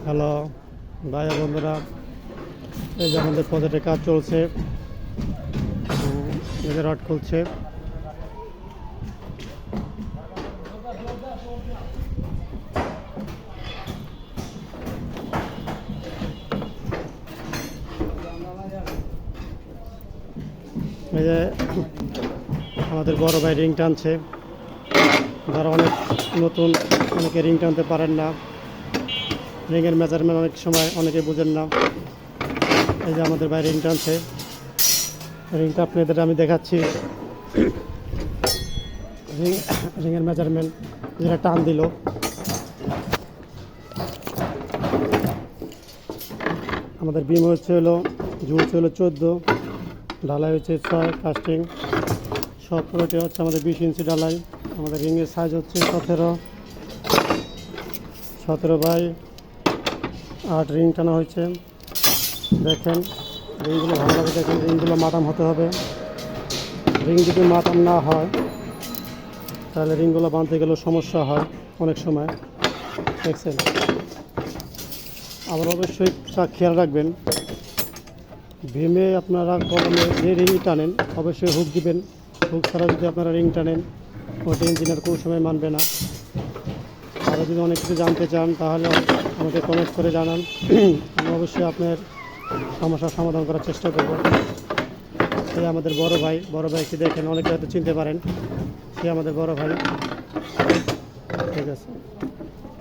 Hello ভাই বন্ধুরা, এই যে আমাদের প্রজেক্টের কাজ চলছে। এদের রড খুলছে। এই যে আমাদের বড় ভাই রিং টানছে। যারা অনেক নতুন, অনেকে রিং টানতে পারেন না, রিংয়ের মেজারমেন্ট অনেক সময় অনেকে বুঝেন না। এই যে আমাদের ভাই রিং টানছে। রিংটা আপনাদের আমি দেখাচ্ছি। রিংয়ের মেজারমেন্ট যেটা টান দিল, আমাদের বিম হচ্ছে জুস হলো 14, ঢালাই হচ্ছে 6, কাস্টিং সব পুরোটি হচ্ছে আমাদের 20 ইঞ্চি ঢালাই। আমাদের রিংয়ের সাইজ হচ্ছে 17 বাই 8 রিং টানা হয়েছে। দেখেন রিংগুলো ভালো লাগে, দেখেন রিংগুলো মাটাম হতে হবে। রিং যদি মাটাম না হয় তাহলে রিংগুলো বাঁধতে গেলেও সমস্যা হয় অনেক সময়, দেখছেন। আবার অবশ্যই তা খেয়াল রাখবেন, ভীমে আপনারা কলমে যে রিং টানেন অবশ্যই হুক দিবেন। হুক ছাড়া যদি আপনারা রিং টানেন ওটা ইঞ্জিনিয়ার কোনো সময় মানবে না। আরও যদি অনেক কিছু জানতে চান তাহলে আমাকে কমেন্ট করে জানান। আমি অবশ্যই আপনার সমস্যার সমাধান করার চেষ্টা করব। সে আমাদের বড় ভাইকে দেখেন, অনেকে হয়তো চিনতে পারেন, সে আমাদের বড় ভাই। ঠিক আছে।